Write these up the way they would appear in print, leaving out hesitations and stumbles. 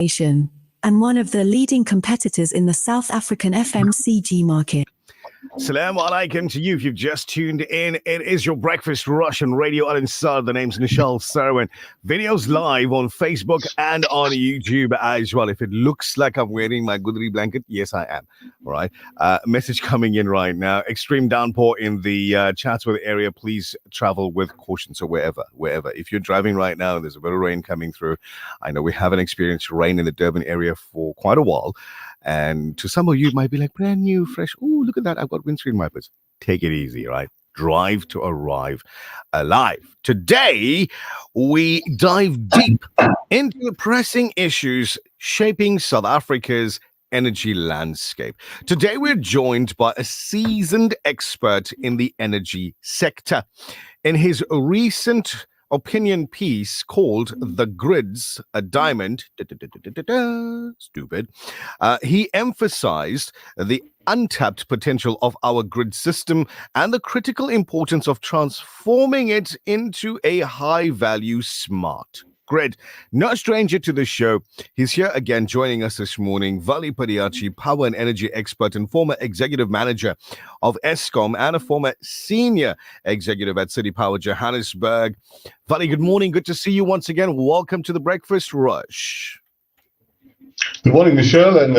and one of the leading competitors in the South African FMCG market. Assalamu alaikum to you if you've just tuned in. It is your breakfast rush on Radio Al Ansar. The name's Nishal Sarwin. Videos live on Facebook and on YouTube as well. If it looks like I'm wearing my Gudri blanket, yes, I am. All right. Message coming in right now. Extreme downpour in the Chatsworth area. Please travel with caution. So wherever. If you're driving right now and there's a bit of rain coming through, I know we haven't experienced rain in the Durban area for quite a while. And to some of you, it might be like brand new, fresh. Oh, look at that. I've got windscreen wipers. Take it easy, right? Drive to arrive alive. Today, we dive deep into the pressing issues shaping South Africa's energy landscape. Today, we're joined by a seasoned expert in the energy sector. In his recent opinion piece called "The Grid's a Diamond," stupid, he emphasized the untapped potential of our grid system and the critical importance of transforming it into a high-value smart grid. No stranger to the show. He's here again joining us this morning. Vally Padayachee, power and energy expert and former executive manager of Eskom and a former senior executive at City Power Johannesburg. Vally, good morning. Good to see you once again. Welcome to the Breakfast Rush. Good morning, Michelle, and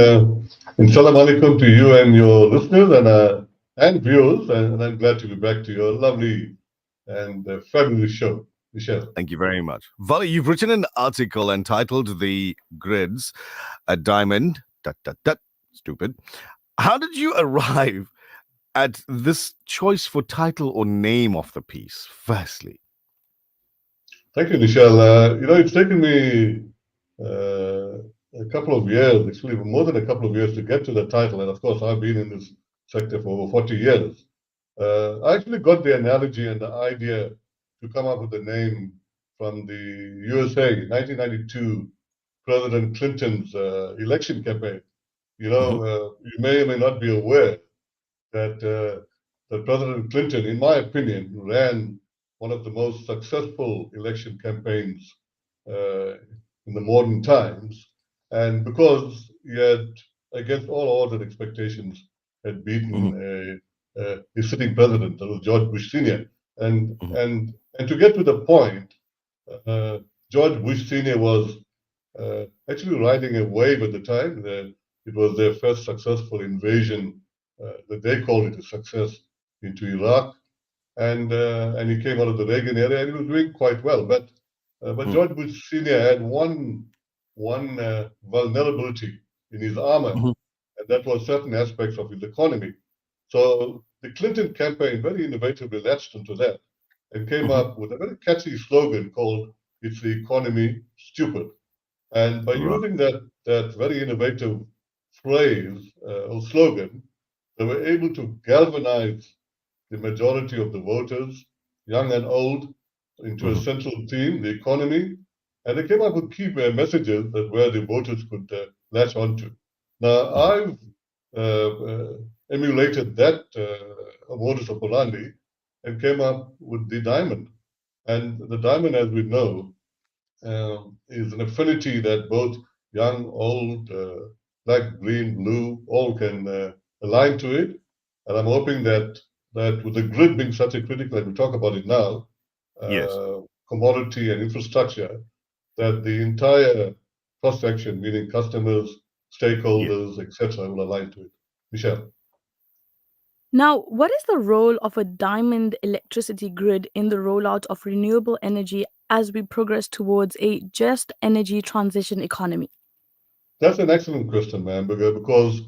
salam alaikum to you and your listeners and viewers. And I'm glad to be back to your lovely and fabulous show, Michelle. Thank you very much. Vally, you've written an article entitled "The Grid's a Diamond." Stupid. How did you arrive at this choice for title or name of the piece, firstly? Thank you, Michelle. It's taken me a couple of years, actually more than a couple of years, to get to the title. And of course, I've been in this sector for over 40 years. I actually got the analogy and the idea to come up with the name from the USA, 1992, President Clinton's election campaign. You may or may not be aware that President Clinton, in my opinion, ran one of the most successful election campaigns in the modern times. And because he had, against all odds and expectations, had beaten his sitting president, that was George Bush Sr. And to get to the point, George Bush Sr. was actually riding a wave at the time. It was their first successful invasion, that they called it a success, into Iraq. And he came out of the Reagan era and he was doing quite well. But George Bush Sr. had one vulnerability in his armor, and that was certain aspects of his economy. So the Clinton campaign very innovatively latched into that and came up with a very catchy slogan called "It's the economy, stupid." And by using that very innovative phrase or slogan, they were able to galvanize the majority of the voters, young and old, into a central theme, the economy. And they came up with key messages that where the voters could latch onto. Now, I've emulated that modus operandi and came up with the diamond. And the diamond, as we know, is an affinity that both young, old, black, green, blue, all can align to it. And I'm hoping that with the grid being such a critical, and we talk about it now, commodity and infrastructure, that the entire cross-section, meaning customers, stakeholders, etc., will align to it. Michelle. Now, what is the role of a diamond electricity grid in the rollout of renewable energy as we progress towards a just energy transition economy? That's an excellent question, ma'am, because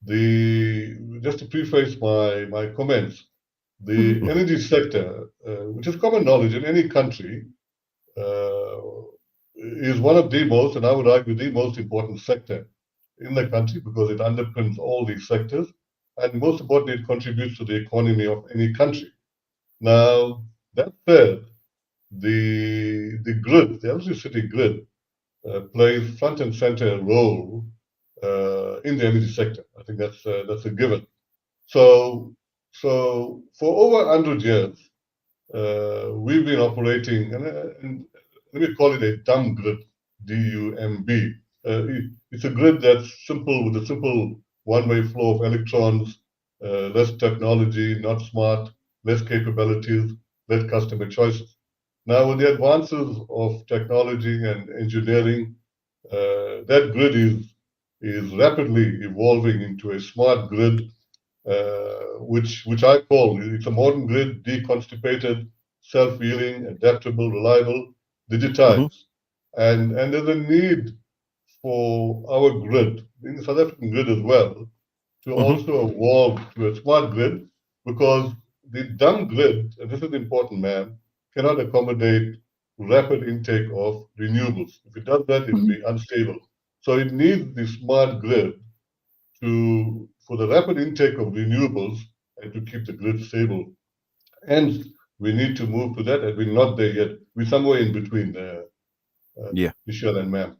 just to preface my comments, the energy sector, which is common knowledge in any country, is one of the most, and I would argue the most important sector in the country because it underpins all these sectors, and most importantly, it contributes to the economy of any country. Now, that said, the grid, the electricity grid, plays front and center role in the energy sector. I think that's a given. So for over 100 years, we've been operating, and let me call it a dumb grid, D-U-M-B, It's a grid that's simple, with a simple one-way flow of electrons, less technology, not smart, less capabilities, less customer choices. Now, with the advances of technology and engineering, that grid is rapidly evolving into a smart grid, which I call, it's a modern grid, deconstipated, self-healing, adaptable, reliable, digitized. And there's a need for our grid, in the South African grid as well, to also evolve to a smart grid, because the dumb grid, and this is important, man, cannot accommodate rapid intake of renewables. If it does that, it will be unstable. So it needs the smart grid for the rapid intake of renewables and to keep the grid stable. Hence, we need to move to that, and we're not there yet. We're somewhere in between there, Michelle and ma'am.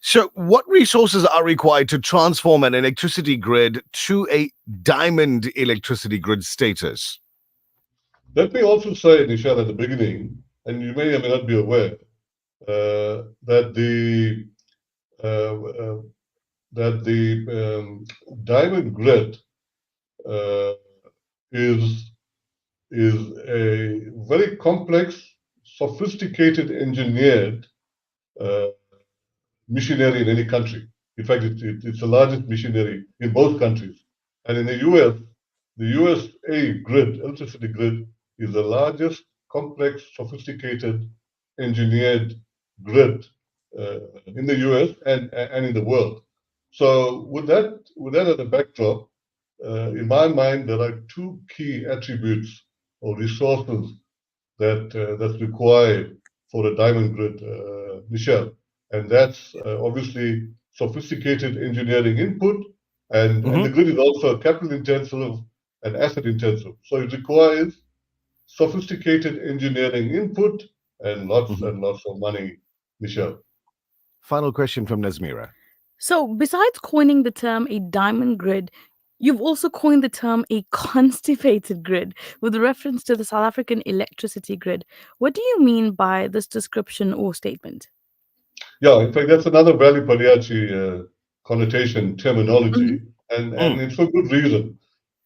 So, what resources are required to transform an electricity grid to a diamond electricity grid status? Let me also say, Nishal, at the beginning, and you may or may not be aware, that the diamond grid is a very complex, sophisticated, engineered machinery in any country. In fact, it's the largest machinery in both countries. And in the US, the USA grid, electricity grid, is the largest, complex, sophisticated, engineered grid in the US and in the world. So with that as a backdrop, in my mind, there are two key attributes or resources that's required for a diamond grid, Michelle. And that's obviously sophisticated engineering input, and the grid is also capital intensive and asset intensive. So it requires sophisticated engineering input and lots of money, Michelle. Final question from Nazmira. So, besides coining the term a diamond grid, you've also coined the term a constipated grid with reference to the South African electricity grid. What do you mean by this description or statement? Yeah, in fact, that's another Vally Padayachee connotation terminology, and it's for good reason.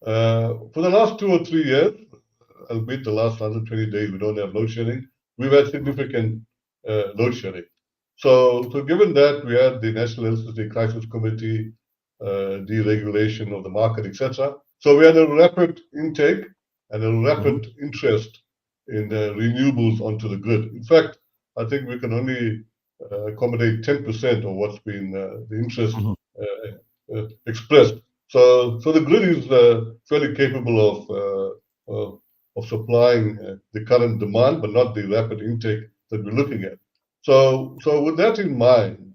For the last 2 or 3 years, albeit the last 120 days, we don't have load shedding, we've had significant load shedding. So given that, we had the National Electricity Crisis Committee, deregulation of the market, etc. So we had a rapid intake and a rapid interest in renewables onto the grid. In fact, I think we can only accommodate 10% of what's been the interest expressed. So the grid is fairly capable of supplying the current demand, but not the rapid intake that we're looking at. So with that in mind,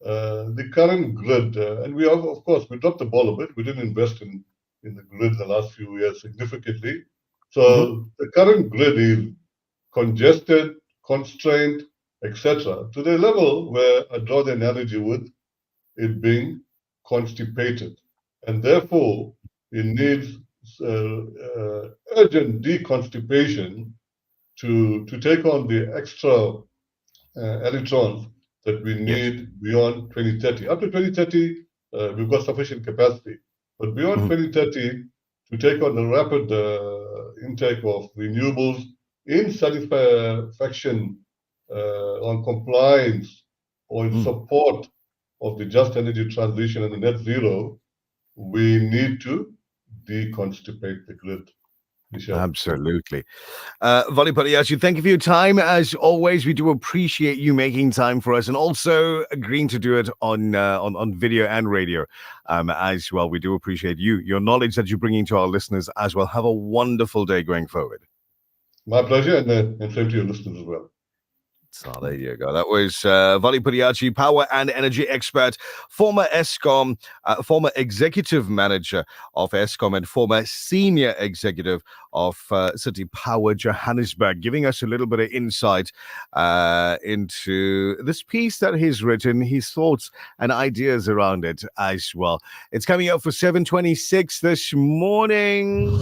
the current grid, and we have, of course, we dropped the ball a bit. We didn't invest in the grid the last few years significantly. So the current grid is congested, constrained, etc., to the level where I draw the analogy with it being constipated, and therefore it needs urgent deconstipation to take on the extra electrons that we need beyond 2030. Up to 2030, we've got sufficient capacity, but beyond 2030, to take on the rapid intake of renewables in satisfaction on compliance or in support of the just energy transition and the net zero, we need to deconstipate the grid. Michelle. Absolutely. Vally Padayachee, thank you for your time. As always, we do appreciate you making time for us and also agreeing to do it on video and radio as well. We do appreciate your knowledge that you're bringing to our listeners as well. Have a wonderful day going forward. My pleasure, and same to your listeners as well. So there you go. That was Vally Padayachee, power and energy expert, former Eskom, former executive manager of Eskom, and former senior executive of City Power Johannesburg, giving us a little bit of insight into this piece that he's written, his thoughts and ideas around it as well. It's coming up for 7:26 this morning.